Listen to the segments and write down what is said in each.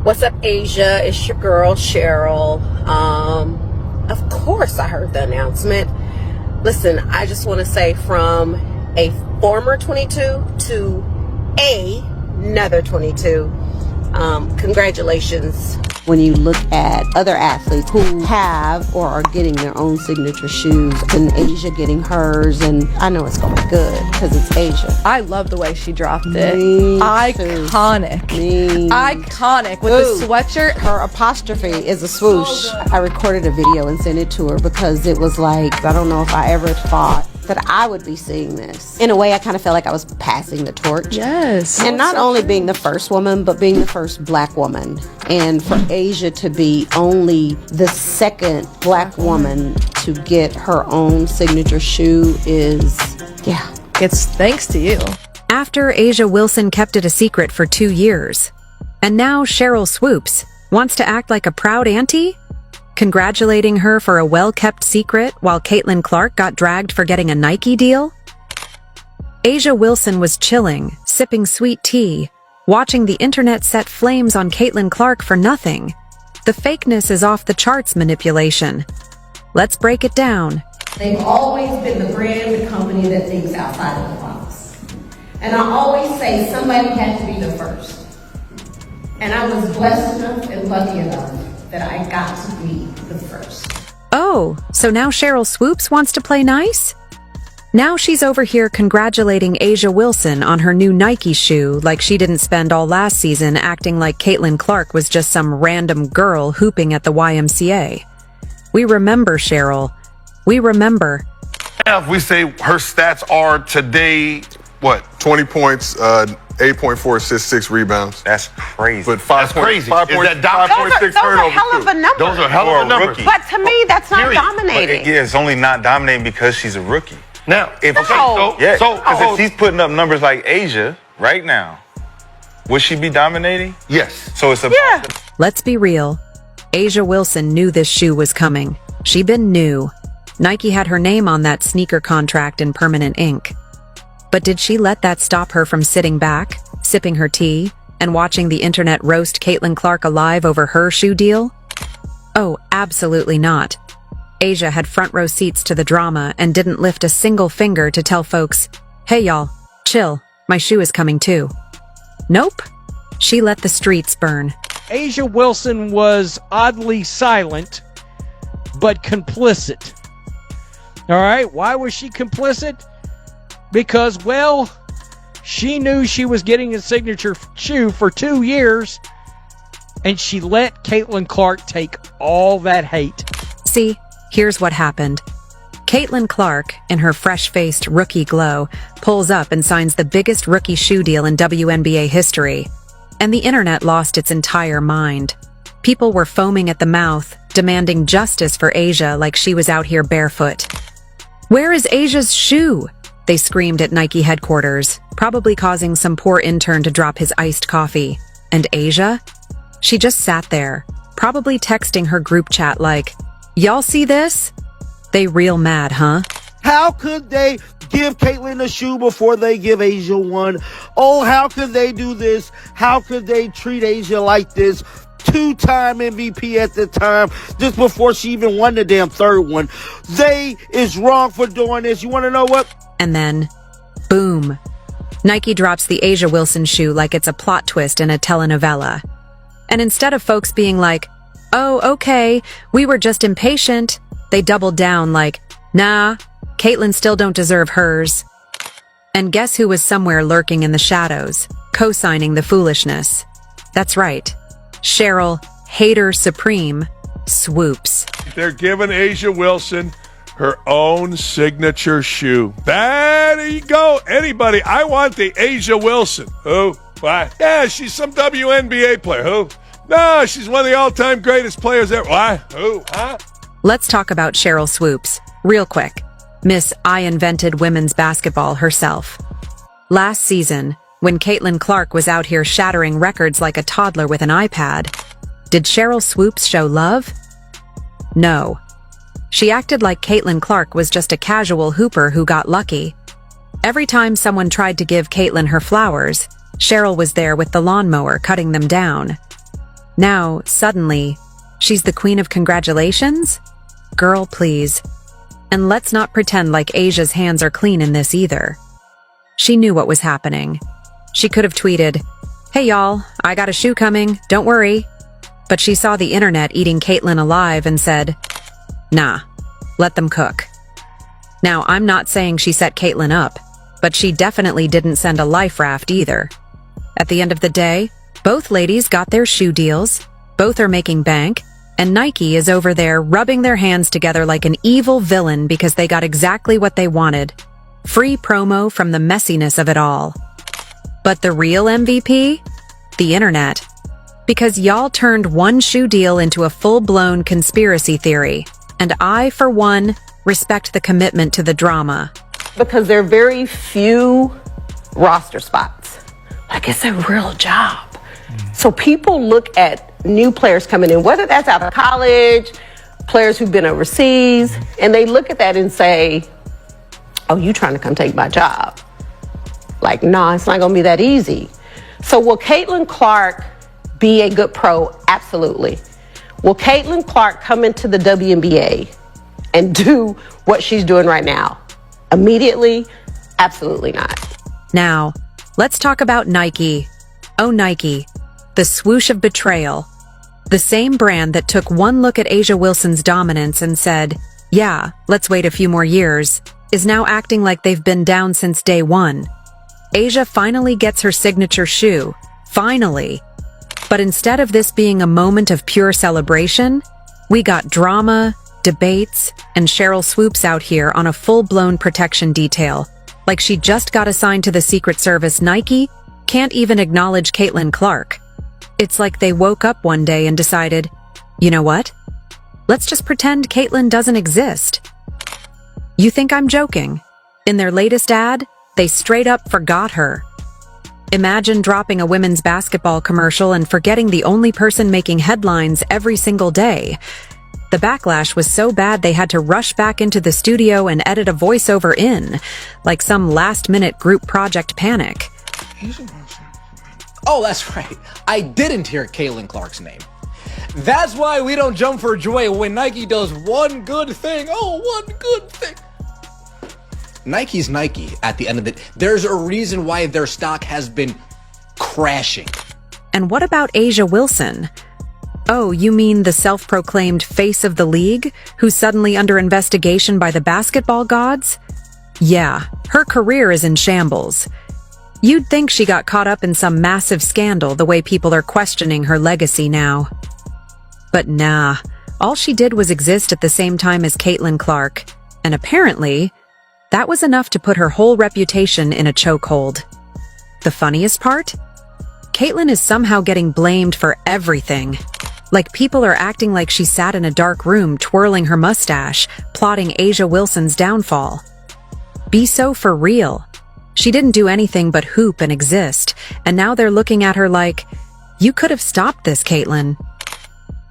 What's up, Asia? It's your girl, Sheryl. Of course I heard the announcement. Listen, I just want to say from a former 22 to another 22, congratulations. When you look at other athletes who have or are getting their own signature shoes, and Asia getting hers, and I know it's going to be good because it's Asia. I love the way she dropped it. Iconic. Iconic with the sweatshirt. Her apostrophe is a swoosh. I recorded a video and sent it to her because it was like, I don't know if I ever thought that I would be seeing this. In a way, I kind of felt like I was passing the torch. Yes. And not only being the first woman, but being the first black woman. And for Asia to be only the second black woman to get her own signature shoe is, yeah. It's thanks to you. After Asia Wilson kept it a secret for 2 years. And now Sheryl Swoopes wants to act like a proud auntie? Congratulating her for a well-kept secret while Caitlin Clark got dragged for getting a Nike deal? Asia Wilson was chilling, sipping sweet tea, watching the internet set flames on Caitlin Clark for nothing. The fakeness is off the charts manipulation. Let's break it down. They've always been the brand, the company that thinks outside of the box. And I always say somebody had to be the first. And I was blessed enough and lucky enough that I got to be the first. Oh, so now Sheryl Swoopes wants to play nice? Now she's over here congratulating Asia Wilson on her new Nike shoe like she didn't spend all last season acting like Caitlin Clark was just some random girl hooping at the YMCA. We remember, Sheryl. We remember. If we say her stats are today, what? 20 points, 8.4 assists, 6 rebounds. That's crazy. But 5 That's crazy. Is that dominant? Those are hell of a number. Those are hell of a numbers. rookie. But to me, that's not Period. dominating. Yeah, it's only not dominating because she's a rookie. Now, If No. yeah, so because if she's putting up numbers like Asia right now, would she be dominating? yes. So it's a Let's be real. Asia Wilson knew this shoe was coming. She been knew. Nike had her name on that sneaker contract in permanent ink. But did she let that stop her from sitting back, sipping her tea, and watching the internet roast Caitlin Clark alive over her shoe deal? Oh, absolutely not. Asia had front row seats to the drama and didn't lift a single finger to tell folks, hey y'all, chill, my shoe is coming too. Nope. She let the streets burn. Asia Wilson was oddly silent, but complicit. All right, why was she complicit? Because, well, she knew she was getting a signature shoe for 2 years, and she let Caitlin Clark take all that hate. See, here's what happened. Caitlin Clark, in her fresh-faced rookie glow, pulls up and signs the biggest rookie shoe deal in WNBA history. And the internet lost its entire mind. People were foaming at the mouth, demanding justice for Asia like she was out here barefoot. Where is Asia's shoe? They screamed at Nike headquarters, probably causing some poor intern to drop his iced coffee. And Asia? She just sat there, probably texting her group chat like, y'all see this? They real mad, huh? How could they give Caitlin a shoe before they give Asia one? Oh, how could they do this? How could they treat Asia like this? 2-time MVP at the time, just before she even won the damn third one. They is wrong for doing this. You want to know what? And then, boom. Nike drops the Asia Wilson shoe like it's a plot twist in a telenovela. And instead of folks being like, oh, okay, we were just impatient, they doubled down like, nah, Caitlin still don't deserve hers. And guess who was somewhere lurking in the shadows, co-signing the foolishness? That's right. Sheryl, hater supreme, Swoopes. They're giving Asia Wilson her own signature shoe. There you go. Anybody. I want the Asia Wilson. Who? Why? Yeah, she's some WNBA player. Who? No, she's one of the all-time greatest players ever. Why? Who? Huh? Let's talk about Sheryl Swoopes, real quick. Miss I invented women's basketball herself. Last season, when Caitlin Clark was out here shattering records like a toddler with an iPad, did Sheryl Swoopes show love? No. She acted like Caitlin Clark was just a casual hooper who got lucky. Every time someone tried to give Caitlin her flowers, Sheryl was there with the lawnmower cutting them down. Now, suddenly, she's the queen of congratulations? Girl, please. And let's not pretend like Asia's hands are clean in this either. She knew what was happening. She could have tweeted, "Hey y'all, I got a shoe coming, don't worry." But she saw the internet eating Caitlyn alive and said, "Nah, let them cook." Now, I'm not saying she set Caitlyn up, but she definitely didn't send a life raft either. At the end of the day, both ladies got their shoe deals, both are making bank, and Nike is over there rubbing their hands together like an evil villain because they got exactly what they wanted. Free promo from the messiness of it all. But the real MVP? The internet. Because y'all turned one shoe deal into a full-blown conspiracy theory. And I, for one, respect the commitment to the drama. Because there are very few roster spots. Like, it's a real job. So people look at new players coming in, whether that's out of college, players who've been overseas, and they look at that and say, "Oh, you trying to come take my job?" Like, nah, it's not gonna be that easy. So will Caitlin Clark be a good pro? Absolutely. Will Caitlin Clark come into the WNBA and do what she's doing right now? Immediately? Absolutely not. Now, let's talk about Nike. Oh, Nike. The swoosh of betrayal. The same brand that took one look at A'ja Wilson's dominance and said, "Yeah, let's wait a few more years," is now acting like they've been down since day one. A'ja finally gets her signature shoe. Finally. But instead of this being a moment of pure celebration, we got drama, debates, and Sheryl Swoopes out here on a full-blown protection detail. Like she just got assigned to the Secret Service. Nike can't even acknowledge Caitlin Clark. It's like they woke up one day and decided, you know what? Let's just pretend Caitlyn doesn't exist. You think I'm joking? In their latest ad, they straight up forgot her. Imagine dropping a women's basketball commercial and forgetting the only person making headlines every single day. The backlash was so bad they had to rush back into the studio and edit a voiceover in, like some last-minute group project panic. Oh, that's right. I didn't hear Caitlin Clark's name. That's why we don't jump for joy when Nike does one good thing. Oh, one good thing. Nike's Nike at the end of it. There's a reason why their stock has been crashing. And what about A'ja Wilson? Oh, you mean the self-proclaimed face of the league, who's suddenly under investigation by the basketball gods? Yeah, her career is in shambles. You'd think she got caught up in some massive scandal the way people are questioning her legacy now. But nah, all she did was exist at the same time as Caitlin Clark, and apparently, that was enough to put her whole reputation in a chokehold. The funniest part? Caitlin is somehow getting blamed for everything. Like people are acting like she sat in a dark room twirling her mustache, plotting A'ja Wilson's downfall. Be so for real. She didn't do anything but hoop and exist, and now they're looking at her like, you could have stopped this, Caitlin.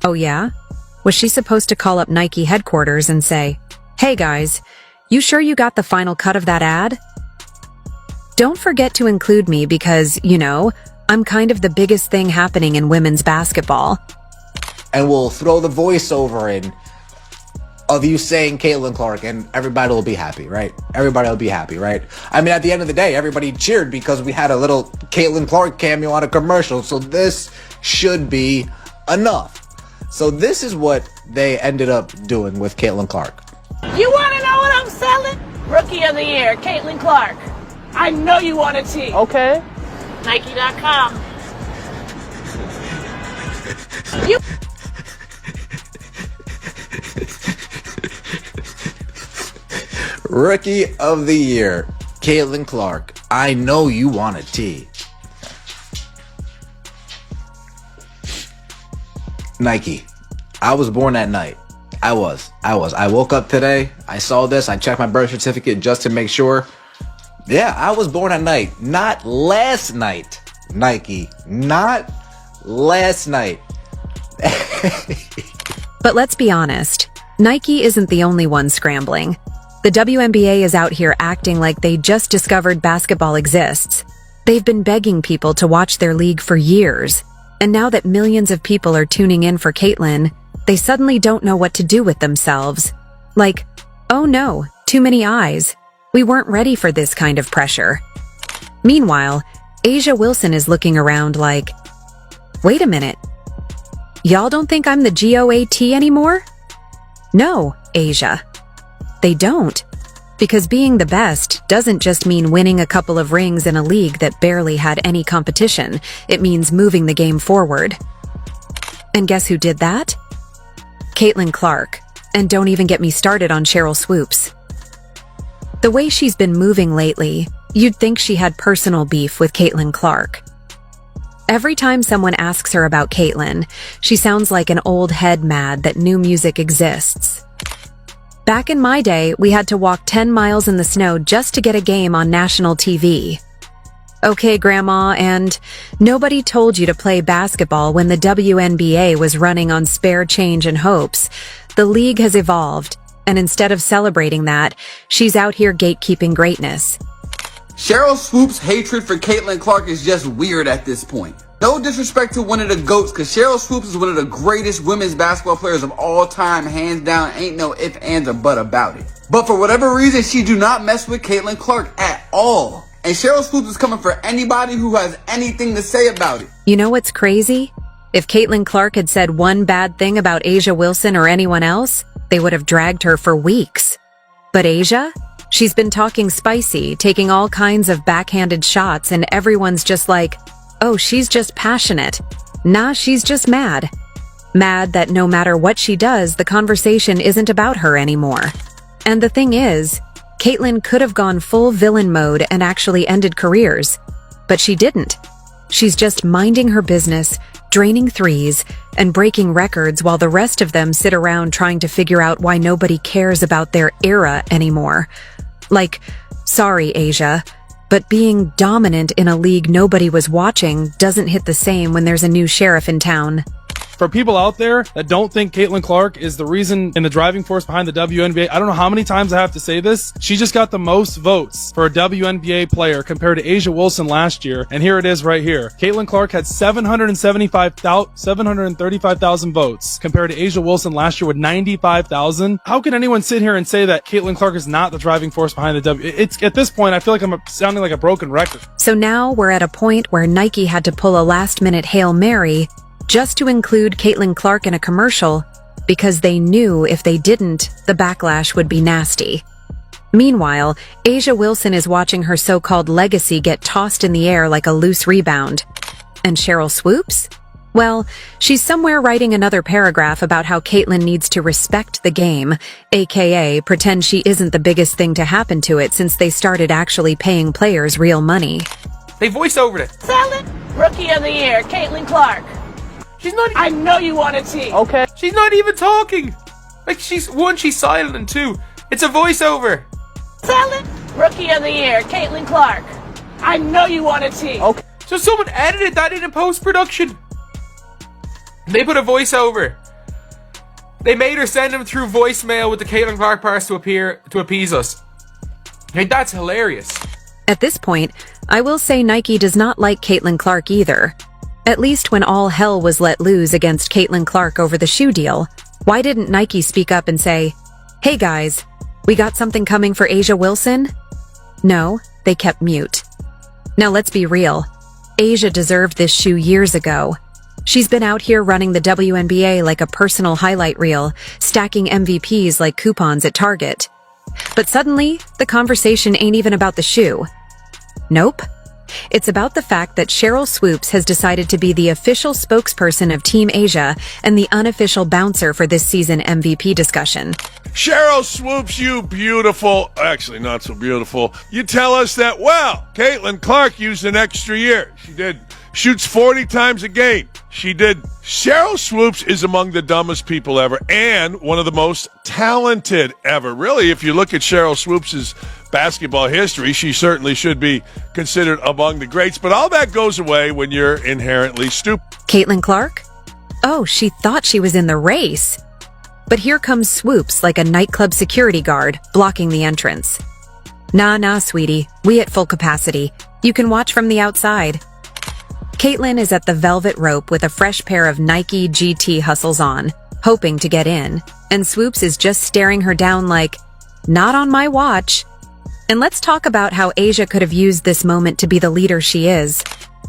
Oh yeah? Was she supposed to call up Nike headquarters and say, "Hey guys, you sure you got the final cut of that ad? Don't forget to include me because, you know, I'm kind of the biggest thing happening in women's basketball." And we'll throw the voiceover in of you saying Caitlin Clark, and everybody will be happy, right? Everybody will be happy, right? I mean, at the end of the day, everybody cheered because we had a little Caitlin Clark cameo on a commercial, so this should be enough. So this is what they ended up doing with Caitlin Clark. You want to know what I'm selling? Rookie of the Year, Caitlin Clark. I know you want a tee. Okay. Nike.com. You. Rookie of the Year, Caitlin Clark. I know you want a tee. Nike. I was born that night. I was. I woke up today. I saw this. I checked my birth certificate just to make sure. Yeah, I was born at night. Not last night, Nike. Not last night. But let's be honest. Nike isn't the only one scrambling. The WNBA is out here acting like they just discovered basketball exists. They've been begging people to watch their league for years. And now that millions of people are tuning in for Caitlyn, they suddenly don't know what to do with themselves. Like, oh no, too many eyes. We weren't ready for this kind of pressure. Meanwhile, Asia Wilson is looking around like, wait a minute. Y'all don't think I'm the GOAT anymore? No, Asia. They don't. Because being the best doesn't just mean winning a couple of rings in a league that barely had any competition. It means moving the game forward. And guess who did that? Caitlin Clark. And don't even get me started on Sheryl Swoopes. The way she's been moving lately, you'd think she had personal beef with Caitlin Clark. Every time someone asks her about Caitlyn, she sounds like an old head mad that new music exists. Back in my day, we had to walk 10 miles in the snow just to get a game on national TV. Okay, Grandma, and nobody told you to play basketball when the WNBA was running on spare change and hopes. The league has evolved, and instead of celebrating that, she's out here gatekeeping greatness. Sheryl Swoopes' hatred for Caitlin Clark is just weird at this point. No disrespect to one of the GOATs, because Sheryl Swoopes is one of the greatest women's basketball players of all time, hands down, ain't no ifs, ands, or but about it. But for whatever reason, she do not mess with Caitlin Clark at all. And Sheryl Swoopes is coming for anybody who has anything to say about it. You know what's crazy? If Caitlin Clark had said one bad thing about Asia Wilson or anyone else, they would have dragged her for weeks. But Asia? She's been talking spicy, taking all kinds of backhanded shots, and everyone's just like, oh, she's just passionate. Nah, she's just mad. Mad that no matter what she does, the conversation isn't about her anymore. And the thing is, Caitlyn could have gone full villain mode and actually ended careers. But she didn't. She's just minding her business, draining threes, and breaking records while the rest of them sit around trying to figure out why nobody cares about their era anymore. Like, sorry, Asia, but being dominant in a league nobody was watching doesn't hit the same when there's a new sheriff in town. For people out there that don't think Caitlin Clark is the reason and the driving force behind the WNBA, I don't know how many times I have to say this. She just got the most votes for a WNBA player compared to Asia Wilson last year. And here it is right here. Caitlin Clark had 735,000 votes compared to Asia Wilson last year with 95,000. How can anyone sit here and say that Caitlin Clark is not the driving force behind the It's at this point, I feel like I'm sounding like a broken record. So now we're at a point where Nike had to pull a last-minute Hail Mary just to include Caitlin Clark in a commercial, because they knew if they didn't, the backlash would be nasty. Meanwhile, Asia Wilson is watching her so-called legacy get tossed in the air like a loose rebound. And Sheryl Swoopes? Well, she's somewhere writing another paragraph about how Caitlyn needs to respect the game, aka pretend she isn't the biggest thing to happen to it since they started actually paying players real money. They voice over it. Selling Rookie of the Year, Caitlin Clark. She's not. I know you want a tea. Okay. She's not even talking. Like she's silent, and two, it's a voiceover. Selling Rookie of the Year, Caitlin Clark. I know you want a tea. Okay. So someone edited that in post-production. They put a voiceover. They made her send him through voicemail with the Caitlin Clark parts to appease us. Like, that's hilarious. At this point, I will say Nike does not like Caitlin Clark either. At least when all hell was let loose against Caitlin Clark over the shoe deal, why didn't Nike speak up and say, hey guys, we got something coming for Asia Wilson? No, they kept mute. Now let's be real. Asia deserved this shoe years ago. She's been out here running the WNBA like a personal highlight reel, stacking MVPs like coupons at Target. But suddenly, the conversation ain't even about the shoe. Nope. It's about the fact that Sheryl Swoopes has decided to be the official spokesperson of Team Asia and the unofficial bouncer for this season MVP discussion. Sheryl Swoopes, you beautiful, actually not so beautiful. You tell us that, well, Caitlin Clark used an extra year. She did. Shoots 40 times a game. She did. Sheryl Swoopes is among the dumbest people ever and one of the most talented ever. Really, if you look at Sheryl Swoopes' basketball history, she certainly should be considered among the greats. But all that goes away when you're inherently stupid. Caitlin Clark? Oh, she thought she was in the race. But here comes Swoopes like a nightclub security guard, blocking the entrance. Nah, sweetie. We at full capacity. You can watch from the outside. Caitlyn is at the velvet rope with a fresh pair of Nike GT hustles on, hoping to get in, and Swoopes is just staring her down like, not on my watch. And let's talk about how Asia could have used this moment to be the leader she is.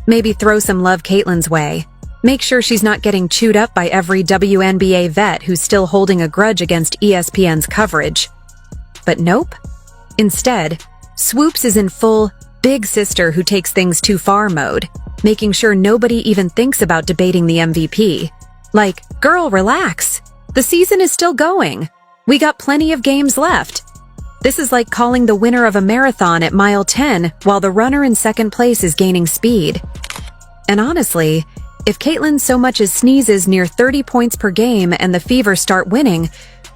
Maybe throw some love Caitlyn's way. Make sure she's not getting chewed up by every WNBA vet who's still holding a grudge against ESPN's coverage. But nope. Instead, Swoopes is in full big sister who takes things too far mode, making sure nobody even thinks about debating the MVP. Like, girl, relax. The season is still going. We got plenty of games left. This is like calling the winner of a marathon at mile 10 while the runner in second place is gaining speed. And honestly, if Caitlyn so much as sneezes near 30 points per game and the Fever start winning,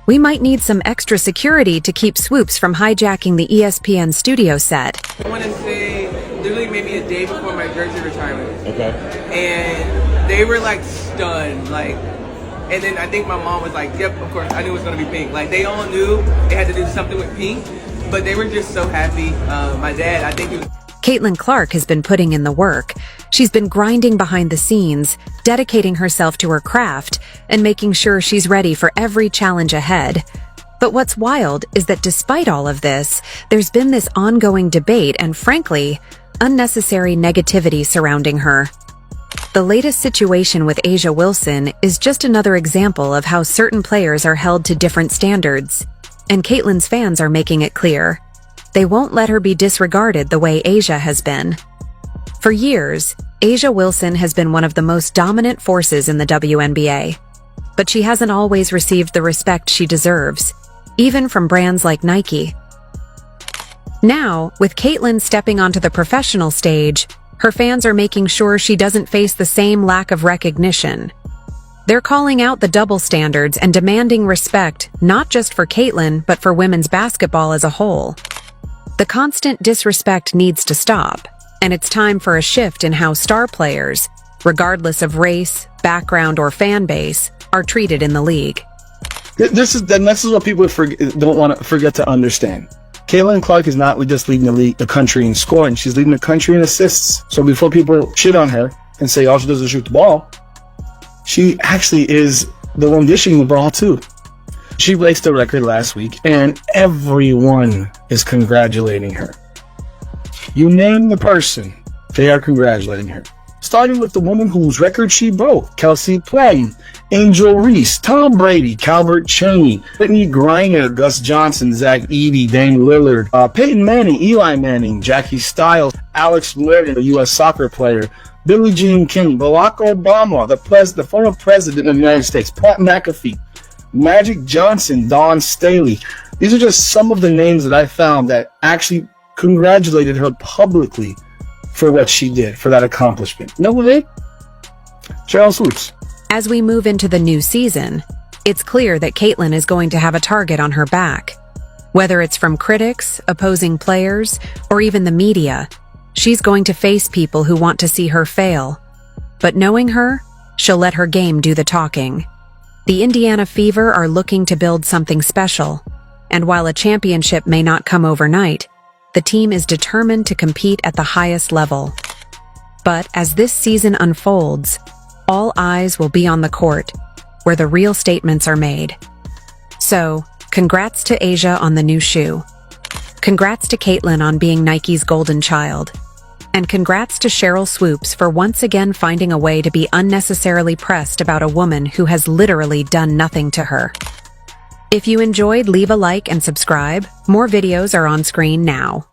we might need some extra security to keep Swoopes from hijacking the ESPN studio set. I want to say, literally maybe a day before my jersey retirement. Okay. And they were like stunned, like, and then I think my mom was like, yep, of course, I knew it was going to be pink. Like, they all knew they had to do something with pink, but they were just so happy. My dad, I think he was... Caitlin Clark has been putting in the work. She's been grinding behind the scenes, dedicating herself to her craft, and making sure she's ready for every challenge ahead. But what's wild is that despite all of this, there's been this ongoing debate and, frankly, unnecessary negativity surrounding her. The latest situation with A'ja Wilson is just another example of how certain players are held to different standards. And Caitlyn's fans are making it clear. They won't let her be disregarded the way A'ja has been. For years, A'ja Wilson has been one of the most dominant forces in the WNBA. But she hasn't always received the respect she deserves, even from brands like Nike. Now, with Caitlyn stepping onto the professional stage, her fans are making sure she doesn't face the same lack of recognition. They're calling out the double standards and demanding respect not just for Caitlyn, but for women's basketball as a whole. The constant disrespect needs to stop, and it's time for a shift in how star players, regardless of race, background, or fan base, are treated in the league. This is what people don't want to forget to understand. Caitlin Clark is not just leading the country in scoring, she's leading the country in assists. So before people shit on her and say all she does is shoot the ball, she actually is the one dishing the ball too. She placed a record last week, and everyone is congratulating her. You name the person, they are congratulating her. Starting with the woman whose record she broke, Kelsey Plum, Angel Reese, Tom Brady, Calvert Chaney, Brittany Griner, Gus Johnson, Zach Edey, Dame Lillard, Peyton Manning, Eli Manning, Jackie Stiles, Alex Morgan, a U.S. soccer player, Billie Jean King, Barack Obama, the former president of the United States, Pat McAfee, Magic Johnson, Dawn Staley. These are just some of the names that I found that actually congratulated her publicly for what she did, for that accomplishment. No way. Sheryl Swoopes. As we move into the new season, it's clear that Caitlyn is going to have a target on her back. Whether it's from critics, opposing players, or even the media, she's going to face people who want to see her fail. But knowing her, she'll let her game do the talking. The Indiana Fever are looking to build something special, and while a championship may not come overnight, the team is determined to compete at the highest level. But as this season unfolds, all eyes will be on the court, where the real statements are made. So, congrats to A'ja on the new shoe. Congrats to Caitlyn on being Nike's golden child. And congrats to Sheryl Swoopes for once again finding a way to be unnecessarily pressed about a woman who has literally done nothing to her. If you enjoyed, leave a like and subscribe. More videos are on screen now.